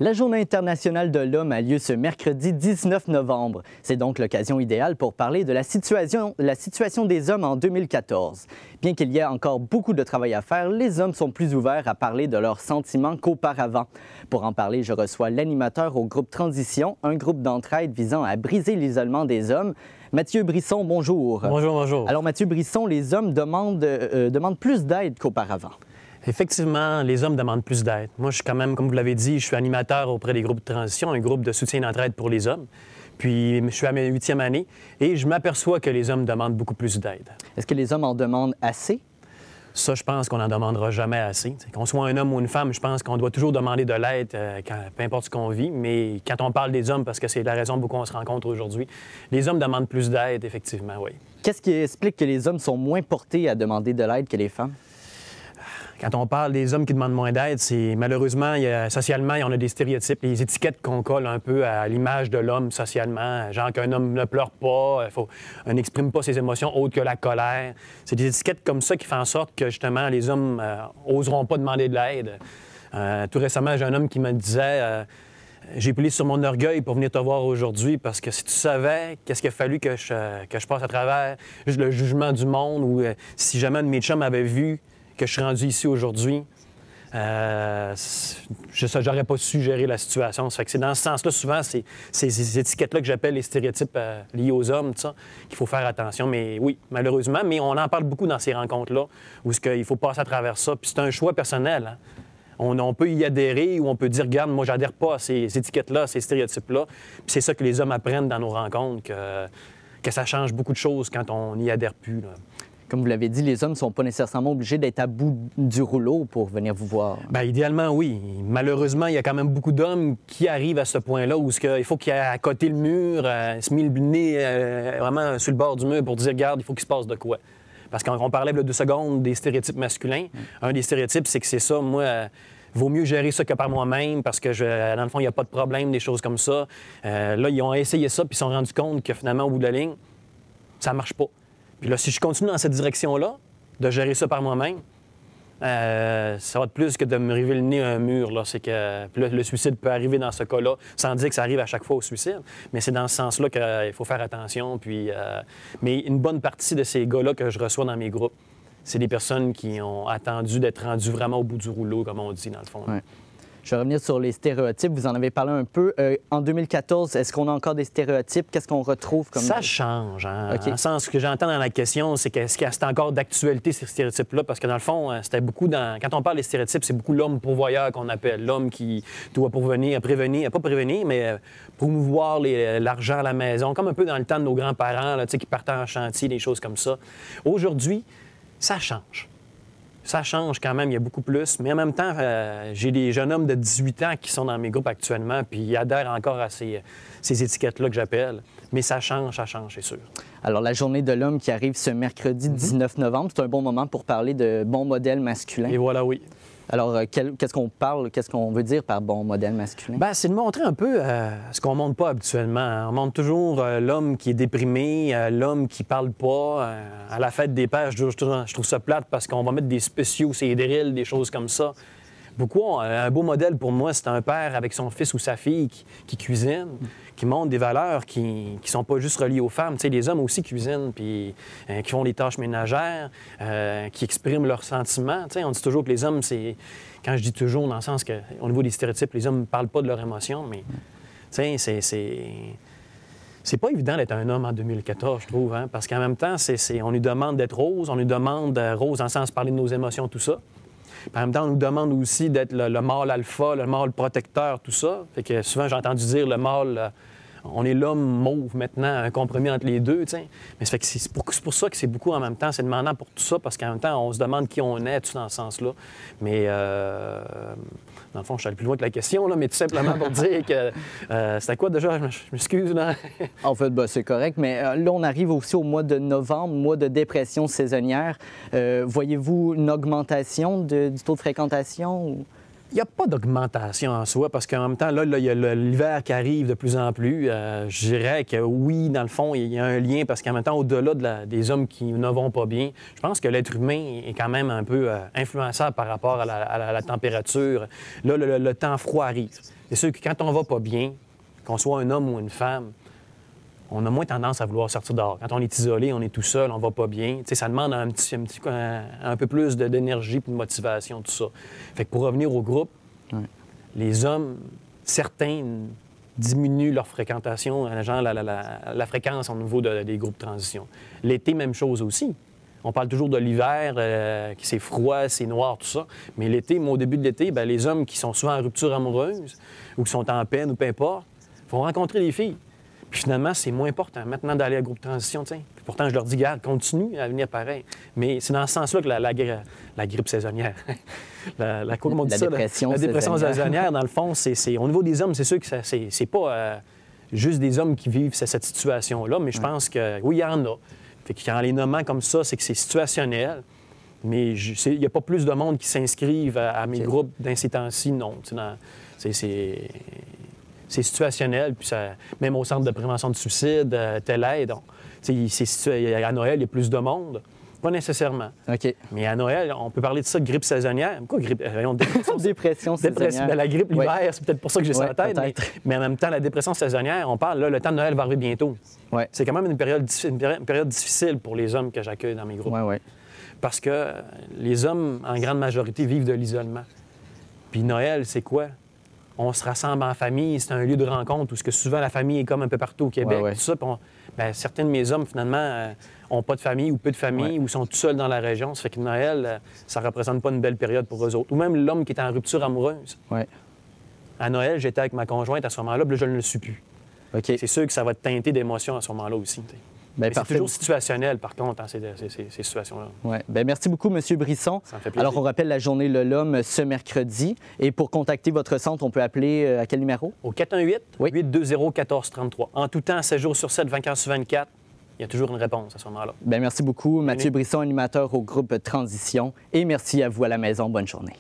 La Journée internationale de l'homme a lieu ce mercredi 19 novembre. C'est donc l'occasion idéale pour parler de la situation des hommes en 2014. Bien qu'il y ait encore beaucoup de travail à faire, les hommes sont plus ouverts à parler de leurs sentiments qu'auparavant. Pour en parler, je reçois l'animateur au groupe Transition, un groupe d'entraide visant à briser l'isolement des hommes. Mathieu Brisson, bonjour. Bonjour, bonjour. Alors Mathieu Brisson, les hommes demandent plus d'aide qu'auparavant. Effectivement, les hommes demandent plus d'aide. Moi, je suis quand même, comme vous l'avez dit, je suis animateur auprès des groupes de transition, un groupe de soutien et d'entraide pour les hommes. Puis, je suis à ma 8e année et je m'aperçois que les hommes demandent beaucoup plus d'aide. Est-ce que les hommes en demandent assez? Ça, je pense qu'on n'en demandera jamais assez. Qu'on soit un homme ou une femme, je pense qu'on doit toujours demander de l'aide, peu importe ce qu'on vit. Mais quand on parle des hommes, parce que c'est la raison pour laquelle on se rencontre aujourd'hui, les hommes demandent plus d'aide, effectivement, oui. Qu'est-ce qui explique que les hommes sont moins portés à demander de l'aide que les femmes? Quand on parle des hommes qui demandent moins d'aide, c'est malheureusement, socialement, on a des stéréotypes, les étiquettes qu'on colle un peu à l'image de l'homme socialement, genre qu'un homme ne pleure pas, n'exprime pas ses émotions autres que la colère. C'est des étiquettes comme ça qui font en sorte que justement les hommes oseront pas demander de l'aide. Tout récemment, j'ai un homme qui me disait j'ai plié sur mon orgueil pour venir te voir aujourd'hui parce que si tu savais qu'est-ce qu'il a fallu que je passe à travers juste le jugement du monde ou si jamais un de mes chums avait vu que je suis rendu ici aujourd'hui, j'aurais pas su gérer la situation. Ça fait que c'est dans ce sens-là, souvent, c'est ces étiquettes-là que j'appelle les stéréotypes liés aux hommes, tout ça, qu'il faut faire attention. Mais oui, malheureusement, mais on en parle beaucoup dans ces rencontres-là, où il faut passer à travers ça. Puis c'est un choix personnel, hein? On peut y adhérer ou on peut dire, regarde, moi, j'adhère pas à ces étiquettes-là, ces stéréotypes-là. Puis c'est ça que les hommes apprennent dans nos rencontres, que ça change beaucoup de choses quand on n'y adhère plus, là. Comme vous l'avez dit, les hommes ne sont pas nécessairement obligés d'être à bout du rouleau pour venir vous voir. Bien, idéalement, oui. Malheureusement, il y a quand même beaucoup d'hommes qui arrivent à ce point-là où il faut qu'ils aient à côté le mur, se mis le nez vraiment sur le bord du mur pour dire, regarde, il faut qu'il se passe de quoi. Parce qu'on parlait là, 2 secondes des stéréotypes masculins. Un des stéréotypes, c'est que c'est ça, moi, vaut mieux gérer ça que par moi-même parce que, dans le fond, il n'y a pas de problème, des choses comme ça. Là, ils ont essayé ça puis ils se sont rendus compte que finalement, au bout de la ligne, ça ne marche pas. Puis là, si je continue dans cette direction-là, de gérer ça par moi-même, ça va être plus que de me river le nez à un mur. Là. C'est que puis là, le suicide peut arriver dans ce cas-là, sans dire que ça arrive à chaque fois au suicide. Mais c'est dans ce sens-là qu'il faut faire attention. Puis, mais une bonne partie de ces gars-là que je reçois dans mes groupes, c'est des personnes qui ont attendu d'être rendues vraiment au bout du rouleau, comme on dit, dans le fond. Ouais. Je vais revenir sur les stéréotypes. Vous en avez parlé un peu. En 2014, est-ce qu'on a encore des stéréotypes? Qu'est-ce qu'on retrouve comme... Ça change. Hein? Okay. En sens, ce que j'entends dans la question, c'est que est-ce que c'est encore d'actualité, ces stéréotypes-là? Parce que dans le fond, c'était beaucoup dans... Quand on parle des stéréotypes, c'est beaucoup l'homme pourvoyeur qu'on appelle. L'homme qui doit prévenir, pas prévenir, mais promouvoir l'argent à la maison, comme un peu dans le temps de nos grands-parents là, qui partaient en chantier, des choses comme ça. Aujourd'hui, ça change. Ça change quand même, il y a beaucoup plus. Mais en même temps, j'ai des jeunes hommes de 18 ans qui sont dans mes groupes actuellement, puis ils adhèrent encore à ces étiquettes-là que j'appelle. Mais ça change, c'est sûr. Alors, la Journée de l'homme qui arrive ce mercredi 19 novembre, c'est un bon moment pour parler de bons modèles masculins. Et voilà, oui. Alors, qu'est-ce qu'on veut dire par bon modèle masculin? Bien, c'est de montrer un peu ce qu'on ne montre pas habituellement. Hein. On montre toujours l'homme qui est déprimé, l'homme qui parle pas. À la fête des pères, je trouve ça plate parce qu'on va mettre des spéciaux, c'est des drills, des choses comme ça. Beaucoup, un beau modèle pour moi, c'est un père avec son fils ou sa fille qui cuisine, qui montre des valeurs qui sont pas juste reliées aux femmes. Tu sais, les hommes aussi cuisinent, puis qui font les tâches ménagères, qui expriment leurs sentiments. Tu sais, on dit toujours que les hommes, c'est... Quand je dis toujours, dans le sens qu'au niveau des stéréotypes, les hommes ne parlent pas de leurs émotions, mais tu sais, c'est pas évident d'être un homme en 2014, je trouve, hein? Parce qu'en même temps, on nous demande d'être rose, on nous demande rose dans le sens de parler de nos émotions, tout ça. Puis en même temps, on nous demande aussi d'être le mâle alpha, le mâle protecteur, tout ça. Fait que souvent, j'ai entendu dire le mâle, on est l'homme mauve maintenant, un compromis entre les deux, tu sais. Mais ça fait que c'est pour ça que c'est beaucoup en même temps, c'est demandant pour tout ça, parce qu'en même temps, on se demande qui on est, tout dans ce sens-là. Mais dans le fond, je suis allé plus loin que la question, là, mais tout simplement pour dire que c'était quoi déjà? Je m'excuse, là. En fait, c'est correct, mais là, on arrive aussi au mois de novembre, mois de dépression saisonnière. Voyez-vous une augmentation du taux de fréquentation? Ou... Il n'y a pas d'augmentation en soi, parce qu'en même temps, là, il y a l'hiver qui arrive de plus en plus. Je dirais que oui, dans le fond, il y a un lien, parce qu'en même temps, au-delà des hommes qui ne vont pas bien, je pense que l'être humain est quand même un peu influençable par rapport à la température. Là, le temps froid arrive. C'est sûr que quand on va pas bien, qu'on soit un homme ou une femme, on a moins tendance à vouloir sortir dehors. Quand on est isolé, on est tout seul, on va pas bien. Tu sais, ça demande un peu plus d'énergie et de motivation, tout ça. Fait que pour revenir au groupe, les hommes, certains diminuent leur fréquentation, genre la fréquence au niveau des groupes de transition. L'été, même chose aussi. On parle toujours de l'hiver, que c'est froid, c'est noir, tout ça. Mais l'été, moi, au début de l'été, bien, les hommes qui sont souvent en rupture amoureuse ou qui sont en peine ou peu importe, vont rencontrer des filles. Puis finalement, c'est moins important maintenant d'aller à groupe de transition, tu sais. Puis pourtant, je leur dis, garde, continue à venir pareil. Mais c'est dans ce sens-là que la grippe saisonnière, comment on dit ça? Dépression la dépression saisonnière, dans le fond, c'est au niveau des hommes, c'est sûr que c'est pas juste des hommes qui vivent cette situation-là, mais je pense que, oui, il y en a. Fait que en les nommant comme ça, c'est que c'est situationnel. Mais il n'y a pas plus de monde qui s'inscrivent à mes groupes dans ces temps-ci, non. C'est situationnel, puis ça, même au centre de prévention de suicide, tel aide. À Noël, il y a plus de monde. Pas nécessairement. OK. Mais à Noël, on peut parler de ça, de grippe saisonnière. Pourquoi grippe? Dépression saisonnière. Ben, la grippe, l'hiver, ouais. c'est peut-être pour ça que j'ai ça en tête. Mais en même temps, la dépression saisonnière, on parle, là, le temps de Noël va arriver bientôt. Ouais. C'est quand même une période difficile pour les hommes que j'accueille dans mes groupes. Ouais. Parce que les hommes, en grande majorité, vivent de l'isolement. Puis Noël, c'est quoi? On se rassemble en famille, c'est un lieu de rencontre où ce que souvent la famille est comme un peu partout au Québec. Tout ça, certains de mes hommes, finalement, n'ont pas de famille ou peu de famille ou sont tout seuls dans la région. Ça fait que Noël, ça ne représente pas une belle période pour eux autres. Ou même l'homme qui est en rupture amoureuse. Ouais. À Noël, j'étais avec ma conjointe à ce moment-là, puis là, je ne le suis plus. Okay. C'est sûr que ça va te teinter d'émotions à ce moment-là aussi. Mais c'est toujours situationnel, par contre, ces situations-là. Ouais. Bien, merci beaucoup, M. Brisson. Ça me fait plaisir. Alors, on rappelle la journée de l'homme ce mercredi. Et pour contacter votre centre, on peut appeler à quel numéro? Au 418-820-1433. En tout temps, 7 jours sur 7, 24 sur 24. Il y a toujours une réponse à ce moment-là. Bien, merci beaucoup, Mathieu Brisson, animateur au groupe Transition. Et merci à vous à la maison. Bonne journée.